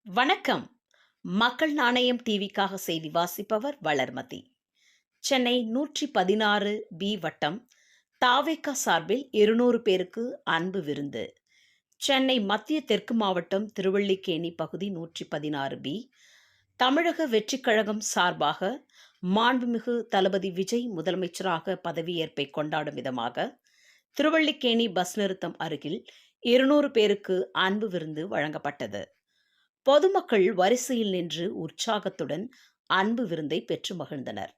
வணக்கம். மக்கள் நாணயம் டிவிக்காக செய்தி வாசிப்பவர் வளர்மதி. சென்னை 116 வட்டம் தாவேகா சார்பில் 200 பேருக்கு அன்பு விருந்து. சென்னை மத்திய தெற்கு மாவட்டம் திருவல்லிக்கேணி பகுதி 116 தமிழக வெற்றிக் கழகம் சார்பாக மாண்புமிகு தளபதி விஜய் முதலமைச்சராக பதவியேற்பை கொண்டாடும் விதமாக திருவல்லிக்கேணி பஸ் நிறுத்தம் அருகில் 200 பேருக்கு அன்பு விருந்து வழங்கப்பட்டது. பொதுமக்கள் வரிசையில் நின்று உற்சாகத்துடன் அன்பு விருந்தை பெற்று மகிழ்ந்தனர்.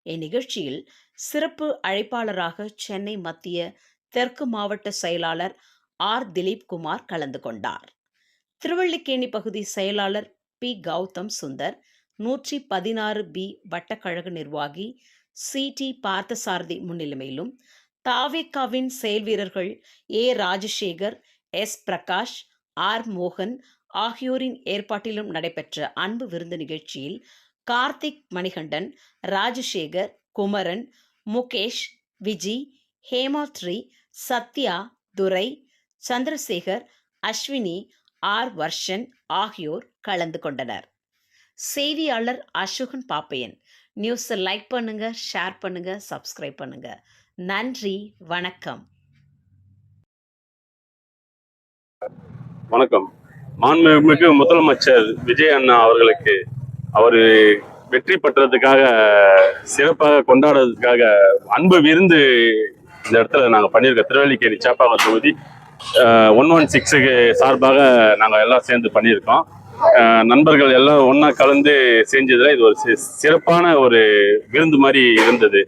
இந்நிகழ்ச்சியில் சிறப்பு அழைப்பாளராக சென்னை மத்திய தெற்கு மாவட்ட செயலாளர் ஆர். திலீப் குமார் கலந்து கொண்டார். திருவல்லிக்கேணி பகுதி செயலாளர் பி. கௌதம் சுந்தர், 116 வட்டக்கழக நிர்வாகி சி. டி. பார்த்தசாரதி முன்னிலைமையிலும், தாவேகாவின் செயல் வீரர்கள் ஏ. ராஜசேகர், எஸ். பிரகாஷ், ஆர். மோகன் ஆகியோரின் ஏற்பாட்டிலும் நடைபெற்ற அன்பு விருந்து நிகழ்ச்சியில் கார்த்திக், மணிகண்டன், ராஜசேகர், குமரன், முகேஷ், விஜி, ஹேமாத்ரி, சத்யா, துரை, சந்திரசேகர், அஸ்வினி, ஆர். வர்ஷன் ஆகியோர் கலந்து கொண்டனர். செய்தியாளர் அசோகன் பாப்பையன். நியூஸை லைக் பண்ணுங்க, ஷேர் பண்ணுங்க, சப்ஸ்கிரைப் பண்ணுங்க. நன்றி, வணக்கம். வணக்கம். மாண்புமிகு முதலமைச்சர் விஜய் அண்ணா அவர்களுக்கு அவர் வெற்றி பெற்றதுக்காக சிறப்பாக கொண்டாடுறதுக்காக அன்பு விருந்து இந்த இடத்துல நாங்கள் பண்ணியிருக்கோம். திருவல்லிக்கேணி சேப்பாக்கம் தொகுதி 116க்கு சார்பாக நாங்கள் எல்லாம் சேர்ந்து பண்ணியிருக்கோம். நண்பர்கள் எல்லாம் ஒன்றா கலந்து செஞ்சதில் இது ஒரு சிறப்பான ஒரு விருந்து மாதிரி இருந்தது.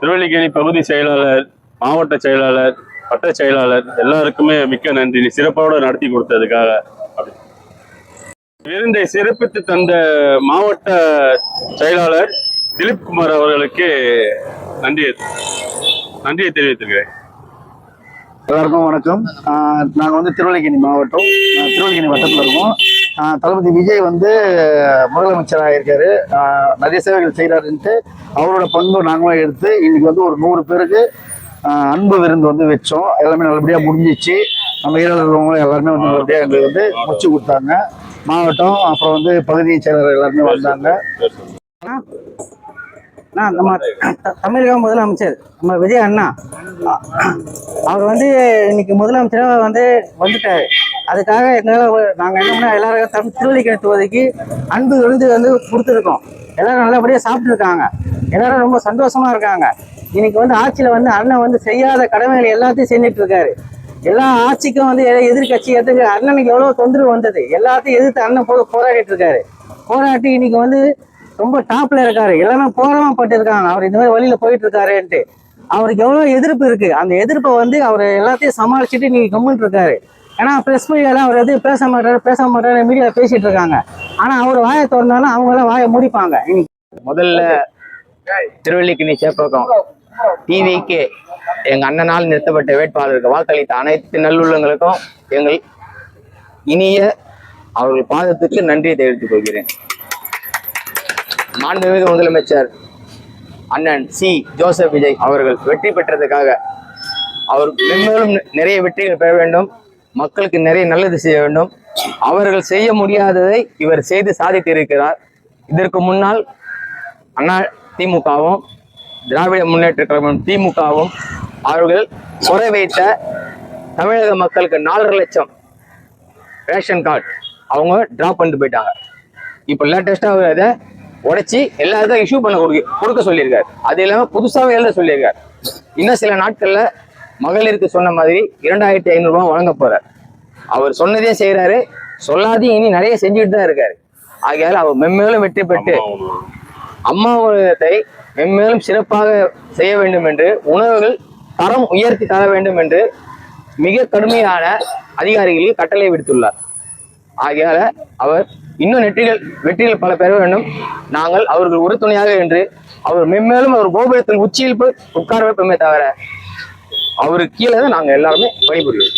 திருவல்லிக்கேணி பகுதி செயலாளர், மாவட்ட செயலாளர், வட்ட செயலாளர் எல்லாருக்குமே மிக்க நன்றி. சிறப்போடு நடத்தி கொடுத்ததுக்காக. விருந்தை சிறப்பித்து தந்த மாவட்ட செயலாளர் திலீப் குமார் அவர்களுக்கு நன்றியை தெரிவித்துக்கிறேன். எல்லாருக்கும் வணக்கம். நாங்கள் திருவல்லிக்கேணி மாவட்டம், திருவல்லிக்கேணி வட்டத்தில் இருக்கோம். தளபதி விஜய் முதலமைச்சராக இருக்காரு. நிறைய சேவைகள் செய்கிறாருன்ட்டு அவரோட பங்கு நாங்களும் எடுத்து இன்னைக்கு ஒரு 100 பேருக்கு அன்பு விருந்து வச்சோம். எல்லாமே நல்லபடியாக முடிஞ்சிச்சு. நம்ம ஏரியாவில் இருக்கிறவங்களும் எல்லாருமே நல்லபடியாக எங்களுக்கு முடிச்சு கொடுத்தாங்க. மாவட்டம், அப்புறம் பகுதி செயலர் எல்லாருமே வந்தாங்க. நம்ம தமிழக முதலமைச்சர் நம்ம விஜய் அண்ணா அவர் இன்னைக்கு முதலமைச்சராக வந்துட்டாரு. அதுக்காக எங்களால் நாங்கள் என்ன பண்ணோம், எல்லாரும் திருவல்லிக்கேணி தொகுதிக்கு அன்பு விருந்து கொடுத்துருக்கோம். எல்லாரும் நல்லபடியாக சாப்பிட்டுருக்காங்க. எல்லாரும் ரொம்ப சந்தோஷமா இருக்காங்க. இன்னைக்கு ஆட்சியில் அண்ணன் செய்யாத கடமைகள் எல்லாத்தையும் செஞ்சுட்டு இருக்காரு. எல்லா ஆட்சிக்கும் எதிர்கட்சி எதுக்கு அண்ணனுக்கு எவ்வளோ தொந்தரவு வந்தது, எல்லாத்தையும் எதிர்த்து அண்ணன் போராடிட்டு இருக்காரு. போராட்டி இன்னைக்கு ரொம்ப டாப்ல இருக்காரு. எல்லாரும் போராடப்பட்டு இருக்காங்க. அவர் இந்த மாதிரி வழியில போயிட்டு இருக்காருன்ட்டு அவருக்கு எவ்வளவு எதிர்ப்பு இருக்கு. அந்த எதிர்ப்பை அவர் எல்லாத்தையும் சமாளிச்சுட்டு இன்னைக்கு கம்முன்னு இருக்காரு. ஏன்னா பிரஸ் மீடியால அவர் எதுவும் பேச மாட்டாரு மீடியா பேசிட்டு இருக்காங்க. ஆனா அவர் வாயை திறந்தாலும் அவங்க எல்லாம் வாயை முடிப்பாங்க. முதல்ல திருவல்லிக்கேணி சேப்பாக்கம் டிவிக்கு எங்க அண்ணனால் நிறுத்தப்பட்ட வேட்பாளருக்கு வாக்களித்த அனைத்து நல்லுள்ளங்களுக்கும் எங்கள் இனிய அவர்கள் பாதத்துக்கு நன்றியை தெரிவித்துக் கொள்கிறேன். மாண்புமிகு முதலமைச்சர் அண்ணன் சி. ஜோசப் விஜய் அவர்கள் வெற்றி பெற்றதுக்காக அவர் மென்மேலும் நிறைய வெற்றிகள் பெற வேண்டும், மக்களுக்கு நிறைய நல்லது செய்ய வேண்டும். அவர்கள் செய்ய முடியாததை இவர் செய்து சாதித்து இருக்கிறார். இதற்கு முன்னால் அண்ணா திமுகவும் திராவிட முன்னேற்ற கழகம் திமுகவும் அவர்கள் குறை வைத்த தமிழக மக்களுக்கு 4.5 லட்சம் ரேஷன் கார்டு அவங்க டிராப் பண்ணிட்டு போயிட்டாங்க. இப்போ லேட்டஸ்டா அவர் அதை உடைச்சி எல்லாருக்கும் இஷ்யூ பண்ண கொடுக்க சொல்லியிருக்காரு. அது இல்லாமல் புதுசாகவே எழுத சொல்லியிருக்காரு. இன்னும் சில நாட்கள்ல மகளிருக்கு சொன்ன மாதிரி 2500 ரூபாய் வழங்க போறார். அவர் சொன்னதே செய்யறாரு, சொல்லாதையும் இனி நிறைய செஞ்சுட்டு தான் இருக்காரு. ஆகையால் அவர் மென்மேலும் வெற்றி பெற்று அம்மா உணவகத்தை மென்மேலும் சிறப்பாக செய்ய வேண்டும் என்று, உணவுகள் தரம் உயர்த்தி தர வேண்டும் என்று மிக கடுமையான அதிகாரிகளுக்கு கட்டளை விடுத்துள்ளார். ஆகையால அவர் இன்னும் வெற்றிகள் பல பெற வேண்டும். நாங்கள் அவர்கள் உறுதுணையாக என்று அவர் மென்மேலும் அவர் கோபுரத்தின் உச்சியில் போய் உட்கார வைப்போமே தவிர அவருக்கு கீழே தான் நாங்கள் எல்லாருமே பணிபுரிவோம்.